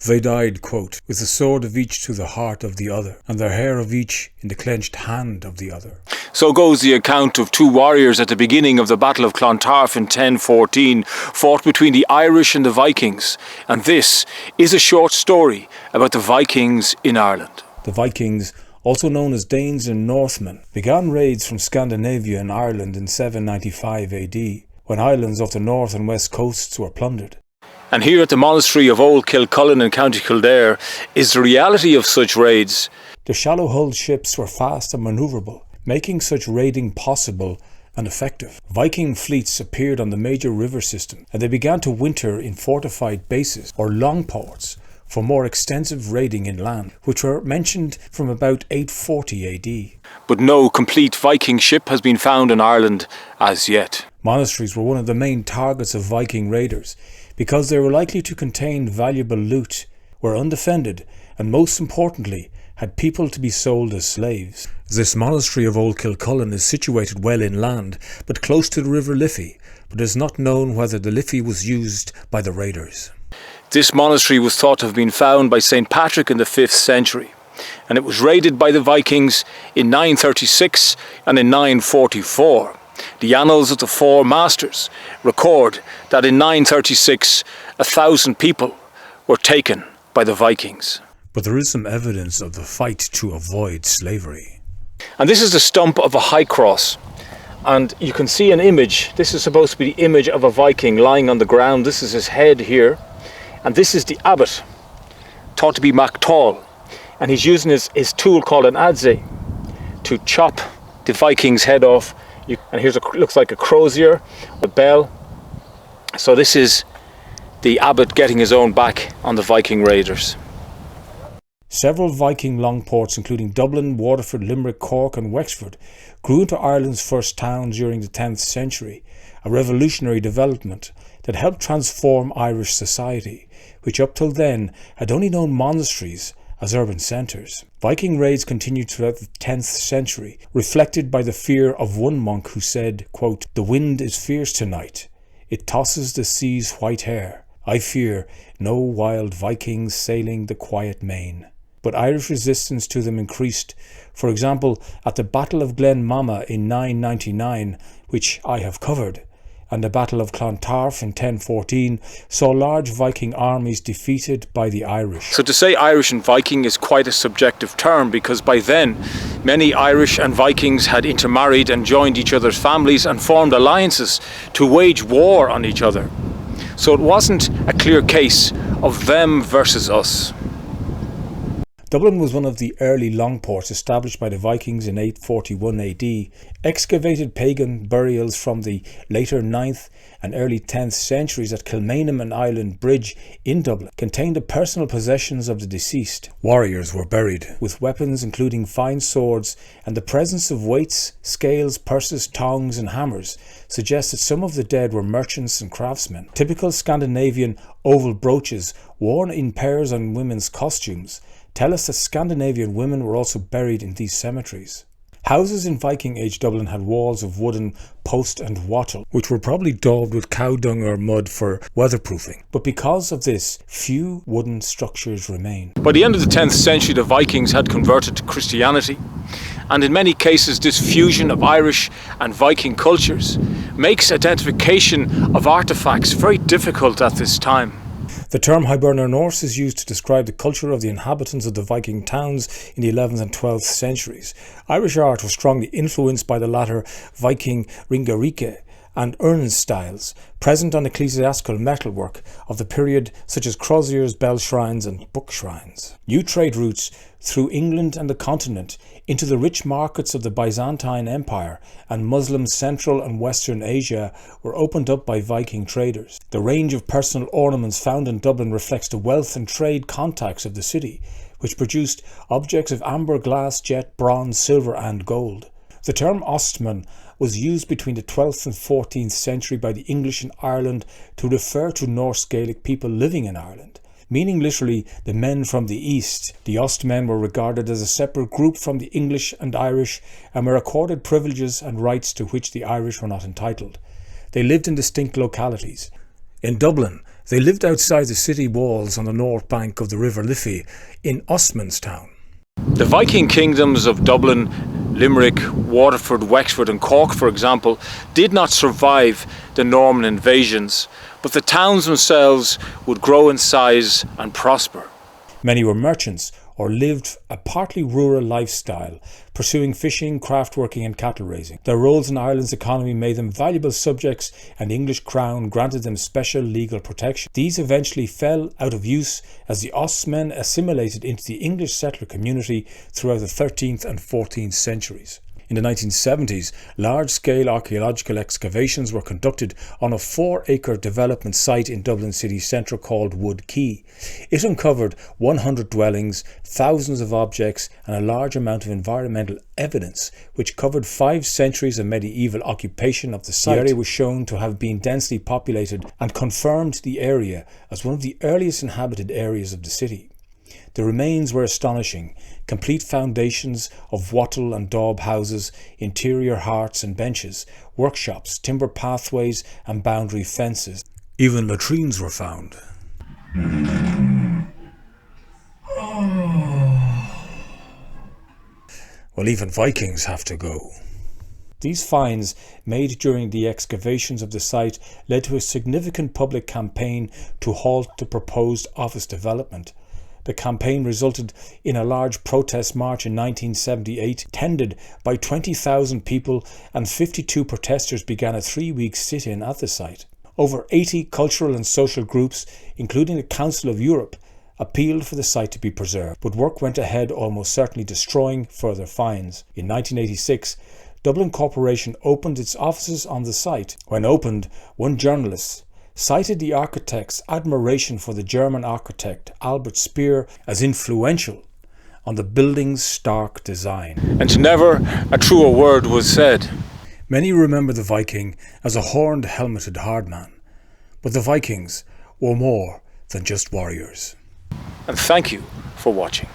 They died, quote, with the sword of each to the heart of the other, and the hair of each in the clenched hand of the other. So goes the account of two warriors at the beginning of the Battle of Clontarf in 1014, fought between the Irish and the Vikings. And this is a short story about the Vikings in Ireland. The Vikings, also known as Danes and Northmen, began raids from Scandinavia and Ireland in 795 AD, when islands off the north and west coasts were plundered. And here at the monastery of Old Kilcullen in County Kildare is the reality of such raids. The shallow-hulled ships were fast and manoeuvrable, making such raiding possible and effective. Viking fleets appeared on the major river system, and they began to winter in fortified bases or long ports for more extensive raiding inland, which were mentioned from about 840 AD. But no complete Viking ship has been found in Ireland as yet. Monasteries were one of the main targets of Viking raiders, because they were likely to contain valuable loot, were undefended, and most importantly, had people to be sold as slaves. This monastery of Old Kilcullen is situated well inland, but close to the River Liffey, but it is not known whether the Liffey was used by the raiders. This monastery was thought to have been found by St. Patrick in the 5th century, and it was raided by the Vikings in 936 and in 944. The annals of the Four Masters record that in 936 1,000 people were taken by the Vikings. But there is some evidence of the fight to avoid slavery. And this is the stump of a high cross, and you can see an image. This is supposed to be the image of a Viking lying on the ground. This is his head here, and this is the abbot, thought to be MacTall, and he's using his tool called an adze to chop the Viking's head off. And here's looks like a crozier, a bell. So this is the abbot getting his own back on the Viking raiders. Several Viking longports, including Dublin, Waterford, Limerick, Cork and Wexford, grew into Ireland's first towns during the 10th century, a revolutionary development that helped transform Irish society, which up till then had only known monasteries as urban centres. Viking raids continued throughout the 10th century, reflected by the fear of one monk who said, quote, "The wind is fierce tonight. It tosses the sea's white hair. I fear no wild Vikings sailing the quiet main." But Irish resistance to them increased. For example, at the Battle of Glenmama in 999, which I have covered, and the Battle of Clontarf in 1014 saw large Viking armies defeated by the Irish. So to say Irish and Viking is quite a subjective term, because by then many Irish and Vikings had intermarried and joined each other's families and formed alliances to wage war on each other. So it wasn't a clear case of them versus us. Dublin was one of the early longports established by the Vikings in 841 AD. Excavated pagan burials from the later 9th and early 10th centuries at Kilmainham and Island Bridge in Dublin contained the personal possessions of the deceased. Warriors were buried with weapons including fine swords, and the presence of weights, scales, purses, tongs and hammers suggests that some of the dead were merchants and craftsmen. Typical Scandinavian oval brooches worn in pairs on women's costumes tell us that Scandinavian women were also buried in these cemeteries. Houses in Viking Age Dublin had walls of wooden post and wattle, which were probably daubed with cow dung or mud for weatherproofing. But because of this, few wooden structures remain. By the end of the 10th century, the Vikings had converted to Christianity, and in many cases this fusion of Irish and Viking cultures makes identification of artefacts very difficult at this time. The term Hiberno Norse is used to describe the culture of the inhabitants of the Viking towns in the 11th and 12th centuries. Irish art was strongly influenced by the latter Viking ringerike and urn styles present on ecclesiastical metalwork of the period, such as croziers, bell shrines and book shrines. New trade routes through England and the continent into the rich markets of the Byzantine Empire and Muslim Central and Western Asia were opened up by Viking traders. The range of personal ornaments found in Dublin reflects the wealth and trade contacts of the city, which produced objects of amber, glass, jet, bronze, silver and gold. The term Ostman was used between the 12th and 14th century by the English in Ireland to refer to Norse Gaelic people living in Ireland. Meaning literally the men from the east, the Ostmen were regarded as a separate group from the English and Irish and were accorded privileges and rights to which the Irish were not entitled. They lived in distinct localities. In Dublin, They lived outside the city walls on the north bank of the River Liffey in Osmanstown. The Viking kingdoms of Dublin, Limerick, Waterford, Wexford and Cork, for example, did not survive the Norman invasions, but the towns themselves would grow in size and prosper. Many were merchants or lived a partly rural lifestyle, pursuing fishing, craftworking and cattle raising. Their roles in Ireland's economy made them valuable subjects, and the English crown granted them special legal protection. These eventually fell out of use as the Ostmen assimilated into the English settler community throughout the 13th and 14th centuries. In the 1970s, large-scale archaeological excavations were conducted on a 4-acre development site in Dublin city centre called Quay. It uncovered 100 dwellings, thousands of objects and a large amount of environmental evidence, which covered 5 centuries of medieval occupation of the site. The area was shown to have been densely populated and confirmed the area as one of the earliest inhabited areas of the city. The remains were astonishing, complete foundations of wattle and daub houses, interior hearths and benches, workshops, timber pathways and boundary fences. Even latrines were found. Well, even Vikings have to go. These finds, made during the excavations of the site, led to a significant public campaign to halt the proposed office development. The campaign resulted in a large protest march in 1978, attended by 20,000 people, and 52 protesters began a 3-week sit-in at the site. Over 80 cultural and social groups, including the Council of Europe, appealed for the site to be preserved, but work went ahead, almost certainly destroying further finds. In 1986, Dublin Corporation opened its offices on the site. When opened, one journalist cited the architect's admiration for the German architect Albert Speer as influential on the building's stark design. And never a truer word was said. Many remember the Viking as a horned, helmeted hardman, but the Vikings were more than just warriors. And thank you for watching.